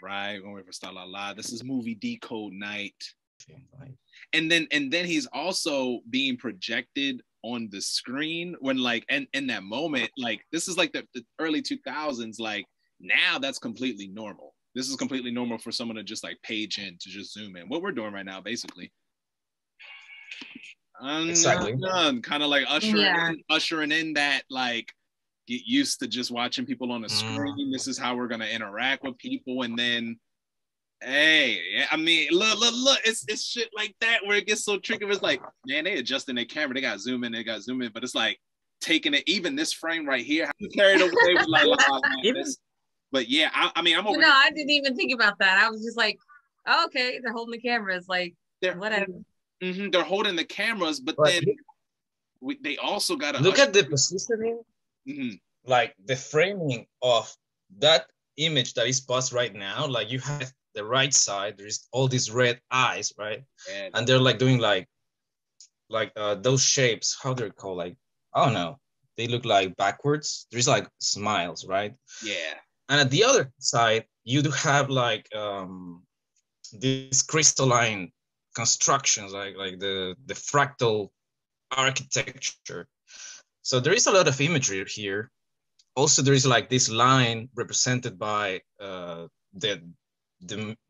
right. Gonna wait for Star La La. This is movie Decode Night. And then he's also being projected on the screen when like and in that moment, like this is like the early 2000s, like now that's completely normal. This is completely normal for someone to just like page in, to just zoom in. What we're doing right now, basically. Exactly. Kind of like ushering in that, like, get used to just watching people on the screen. This is how we're gonna interact with people, and then, hey, I mean, look, it's shit like that where it gets so tricky. It's like, man, they adjusting their camera, they got zoom in, but it's like taking it. Even this frame right here, carried away with like, this. But yeah, I mean, I'm over. No, I didn't even think about that. I was just like, oh, okay, they're holding the cameras, like whatever. They're holding the cameras, but then they also got to look at the positioning, like the framing of that image that is paused right now. Like you have the right side, there's all these red eyes, right? Yeah, and they're like doing like those shapes. How they're called? Like, I don't know. They look like backwards. There's like smiles, right? Yeah. And at the other side, you do have like these crystalline constructions, like the fractal architecture. So there is a lot of imagery here. Also, there is like this line represented by the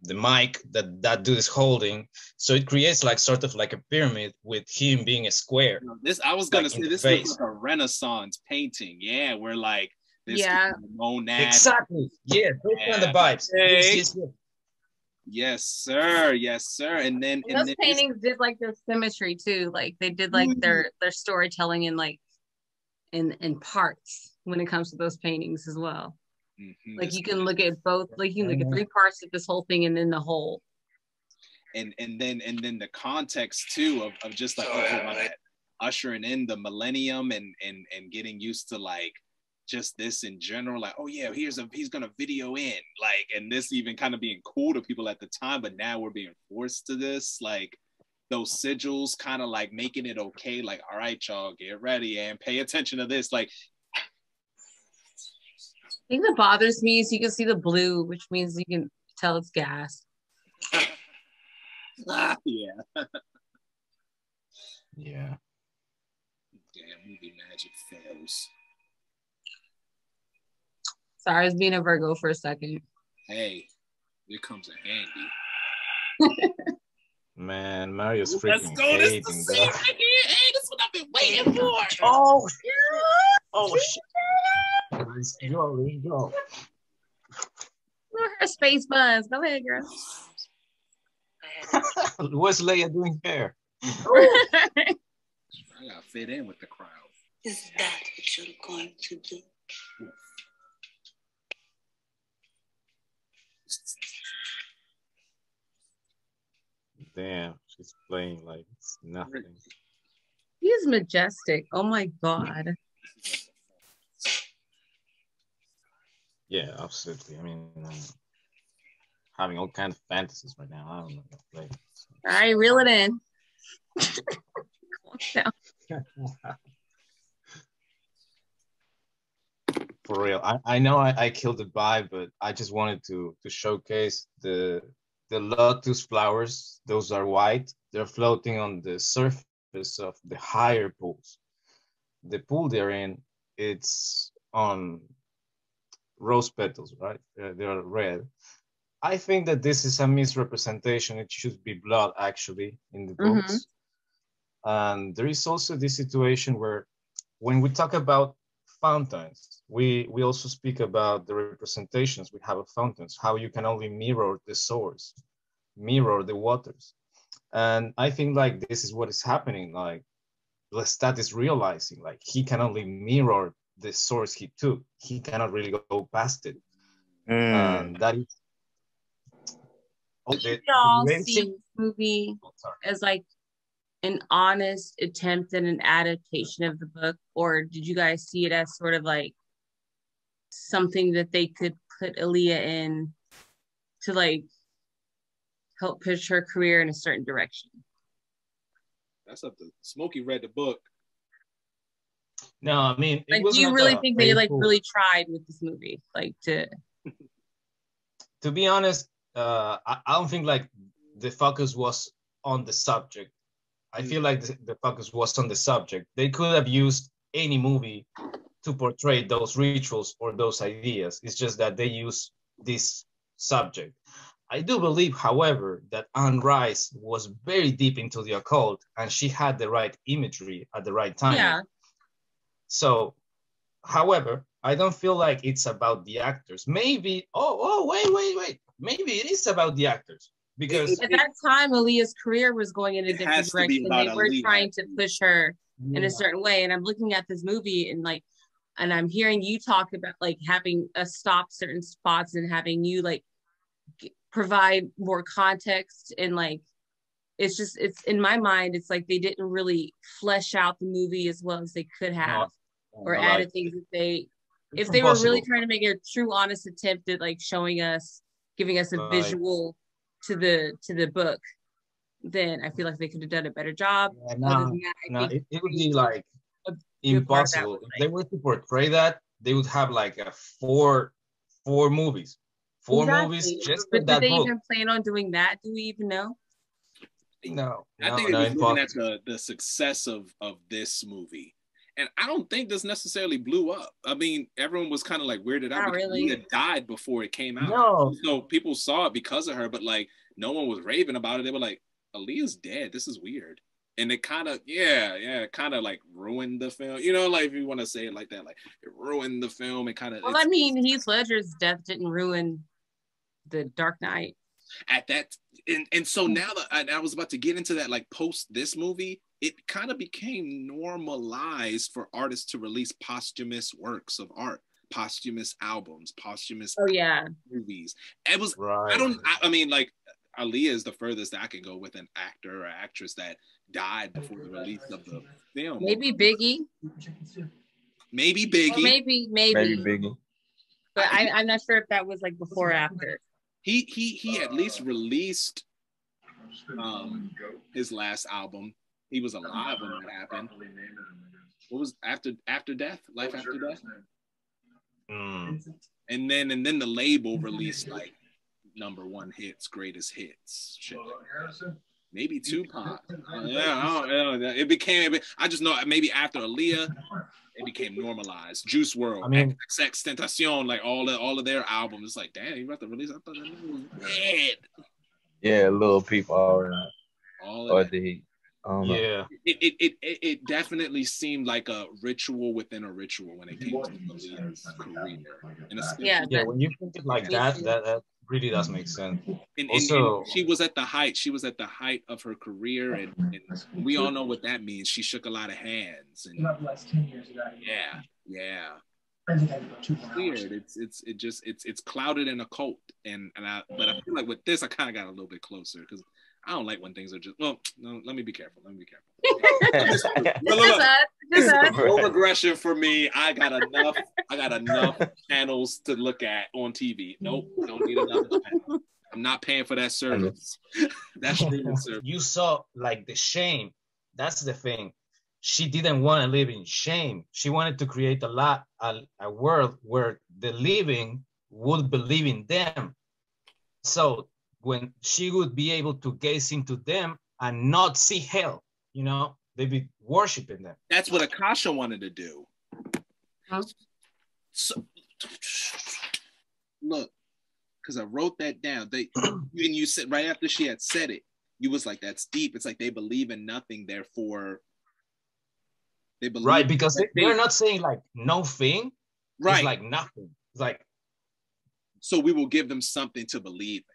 mic that dude is holding. So it creates like sort of like a pyramid with him being a square. This I was gonna say this is like a Renaissance painting. Yeah, where like this exactly. Yeah, those kind of vibes. Yes, sir. Yes, sir. And then those paintings did like their symmetry too. Like they did like their storytelling in like in parts when it comes to those paintings as well. Like you can look at both, like you can look at 3 parts of this whole thing and then the whole. And then the context too of just like ushering in the millennium and getting used to like just this in general, like, oh yeah, he's gonna video in, like, and this even kind of being cool to people at the time, but now we're being forced to this, like those sigils kind of like making it okay, like, all right, y'all, get ready and pay attention to this. Like, I think that bothers me is you can see the blue, which means you can tell it's gas. Yeah. Yeah. Damn, movie magic fails. Sorry, I was being a Virgo for a second. Hey, it comes in handy. Man, Mario's freaking hating, bro. Hey, this is what I've been waiting for. Oh, oh shit. Let's go. Look at her space buns. Go ahead, girl. What's Leia doing here? I gotta fit in with the crowd. Is that what you're going to do? Damn, she's playing like it's nothing. He is majestic. Oh my god. Yeah, absolutely. I mean, having all kinds of fantasies right now. I don't know how to play. All right, reel it in. For real, I know I killed the vibe, but I just wanted to showcase the lotus flowers. Those are white. They're floating on the surface of the higher pools. The pool they're in, it's on rose petals, right? They're red. I think that this is a misrepresentation. It should be blood, actually, in the books. And there is also this situation where when we talk about fountains, we also speak about the representations we have of fountains, how you can only mirror the source, mirror the waters. And I think like this is what is happening. Like Lestat is realizing like he can only mirror the source he took. He cannot really go past it. And that is did y'all see this movie as like an honest attempt at an adaptation of the book, or did you guys see it as sort of like something that they could put Aaliyah in to like help push her career in a certain direction? That's up to Smokey. Read the book. No, I mean, like, do you really think they like really tried with this movie, like to to be honest, I don't think like the focus was on the subject. I feel like the focus was on the subject. They could have used any movie to portray those rituals or those ideas. It's just that they use this subject. I do believe, however, that Anne Rice was very deep into the occult and she had the right imagery at the right time. Yeah. So, however, I don't feel like it's about the actors. Maybe, wait. Maybe it is about the actors. Because at that time, Aaliyah's career was going in a different direction. They were trying to push her in a certain way. And I'm looking at this movie and I'm hearing you talk about like having us stop certain spots and having you like provide more context, and like it's in my mind, it's like they didn't really flesh out the movie as well as they could have, or added things that if they were really trying to make a true honest attempt at like giving us a visual to the book, then I feel like they could have done a better job. It would be like impossible. If they were to portray that, they would have like four movies. Four movies just for that book. But did they even plan on doing that? Do we even know? No. I think they were looking at the success of this movie. And I don't think this necessarily blew up. I mean, everyone was kind of like weirded out because Leah died before it came out. No. So people saw it because of her, but like no one was raving about it. They were like, Aaliyah's dead. This is weird. And it kind of, kind of like ruined the film. You know, like if you want to say it like that, like it ruined the film. It kind of. Well, I mean, Heath Ledger's death didn't ruin The Dark Knight. At that, and so now that I was about to get into that, like post this movie, it kind of became normalized for artists to release posthumous works of art, posthumous albums, posthumous movies. It was, I mean, like Aaliyah is the furthest that I can go with an actor or actress that died before the release of the film. Maybe Biggie. Maybe Biggie. Or maybe Biggie. But I'm not sure if that was like before or after. He at least released his last album. He was alive when that happened. What was after death? Life after death? And then the label released like #1 hits, greatest hits. Shit. Maybe Tupac. I don't know. It became. I just know maybe after Aaliyah, it became normalized. Juice WRLD, I mean, XXXTentacion, like all of their albums. It's like, damn, you about to release? I thought that was dead. Yeah, Little People or the. It definitely seemed like a ritual within a ritual when it came to Aaliyah's career. When you think it like that really does make sense. And she was at the height. She was at the height of her career, and we all know what that means. She shook a lot of hands. And it's weird. It's clouded in occult, but I feel like with this, I kind of got a little bit closer because I don't like when things are just. Well, no, let me be careful. No regression for me. I got enough channels to look at on TV. Nope, don't need another channel. I'm not paying for that service. That's streaming service. You saw like the shame. That's the thing. She didn't want to live in shame. She wanted to create a world where the living would believe in them. So when she would be able to gaze into them and not see hell, they'd be worshiping them. That's what Akasha wanted to do. Huh? So, look, because I wrote that down. And you said right after she had said it, you was like, that's deep. It's like they believe in nothing, therefore they believe. Right, because they're not saying like no thing. Right. It's like nothing. It's like. So we will give them something to believe in.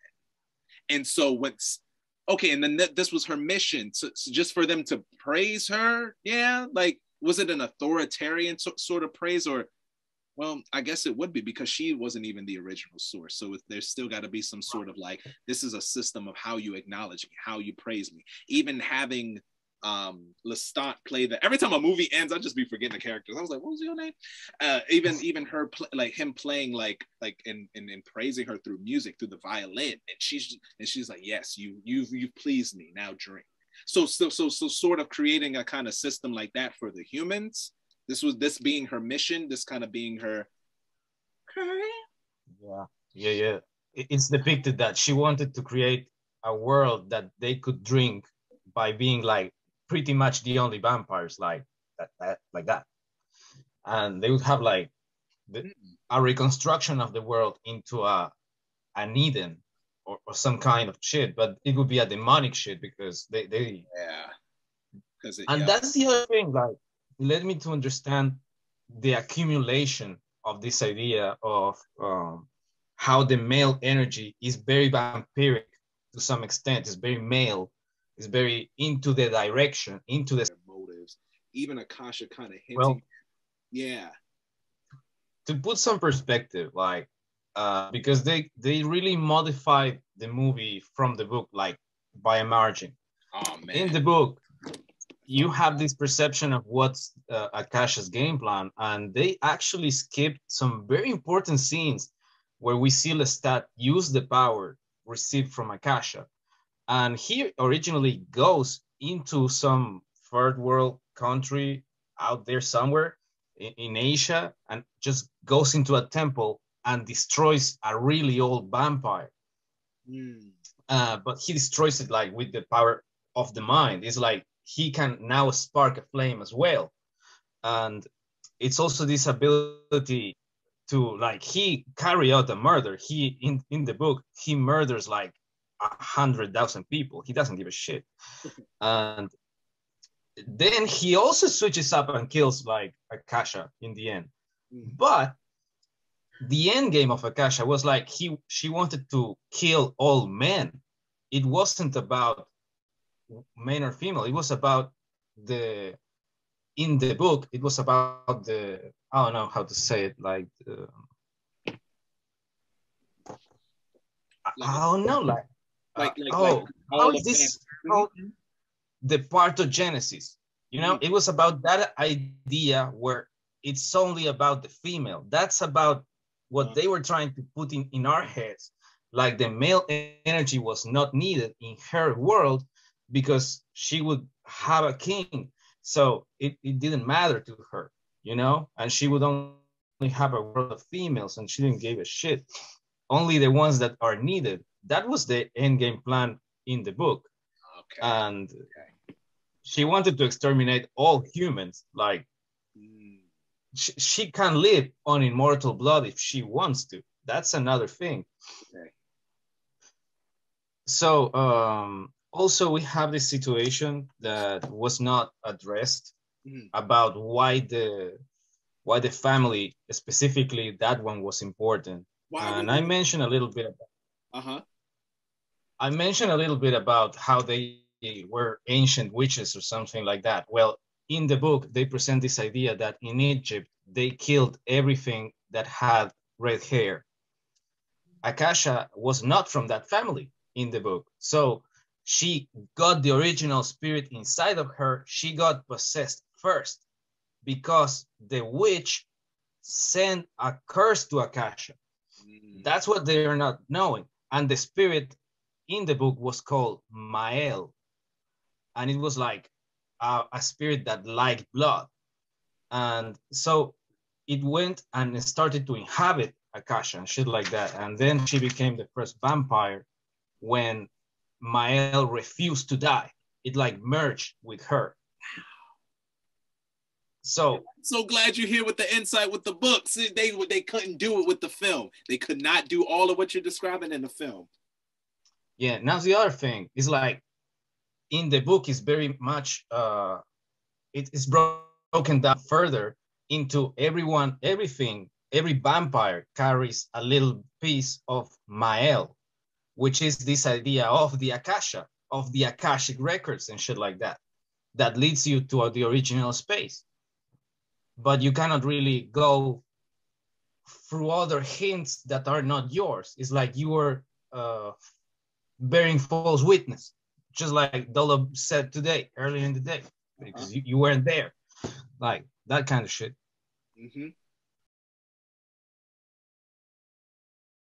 And so and then this was her mission, so just for them to praise her. Yeah, like, was it an authoritarian sort of praise, or, well, I guess it would be because she wasn't even the original source. So there's still got to be some sort of like, this is a system of how you acknowledge me, how you praise me. Even having Lestat play that. Every time a movie ends, I'll just be forgetting the characters. I was like, what was your name? Even her like him playing like and praising her through music, through the violin, and she's like, yes, you've pleased me, now drink. So sort of creating a kind of system like that for the humans. This being her mission, this kind of being her. Yeah. it's depicted that she wanted to create a world that they could drink by being like pretty much the only vampires like that, and they would have like a reconstruction of the world into an Eden or some kind of shit, but it would be a demonic shit because they and that's the other thing, like, led me to understand the accumulation of this idea of how the male energy is very vampiric to some extent. It's very male. It's very into the direction, into the motives. Even Akasha kind of hinting. Well, yeah. To put some perspective, like, because they really modified the movie from the book, like, by a margin. Oh, man. In the book, you have this perception of what's Akasha's game plan, and they actually skipped some very important scenes where we see Lestat use the power received from Akasha. And he originally goes into some third world country out there somewhere in Asia and just goes into a temple and destroys a really old vampire. But he destroys it like with the power of the mind. It's like he can now spark a flame as well. And it's also this ability to, like, he carry out a murder. He, in the book, he murders like 100,000 people. He doesn't give a shit. And then he also switches up and kills like Akasha in the end. But the end game of Akasha was like she wanted to kill all men. It wasn't about male or female. It was about in the book, it was about I don't know how to say it, like, I don't know, how is this? The partogenesis, you know, it was about that idea where it's only about the female. That's about what they were trying to put in our heads. Like the male energy was not needed in her world because she would have a king. So it didn't matter to her, you know, and she would only have a world of females and she didn't give a shit. Only the ones that are needed. That was the end game plan in the book. Okay. And she wanted to exterminate all humans. Like, she can live on immortal blood if she wants to. That's another thing. Okay. So also we have this situation that was not addressed about why the family, specifically that one, was important. And I mentioned a little bit about I mentioned a little bit about how they were ancient witches or something like that. Well, in the book, they present this idea that in Egypt, they killed everything that had red hair. Akasha was not from that family in the book. So she got the original spirit inside of her. She got possessed first because the witch sent a curse to Akasha. That's what they are not knowing. And the spirit in the book was called Mael. And it was like a spirit that liked blood. And so it went and started to inhabit Akasha and shit like that. And then she became the first vampire when Mael refused to die. It like merged with her. So glad you're here with the insight with the books. They couldn't do it with the film. They could not do all of what you're describing in the film. Yeah, now the other thing is like in the book is very much it is broken down further into everything. Every vampire carries a little piece of Mael, which is this idea of the Akasha, of the Akashic records and shit like that, that leads you to the original space. But you cannot really go through other hints that are not yours. It's like you were bearing false witness, just like Dolo said earlier in the day, because you weren't there, like that kind of shit.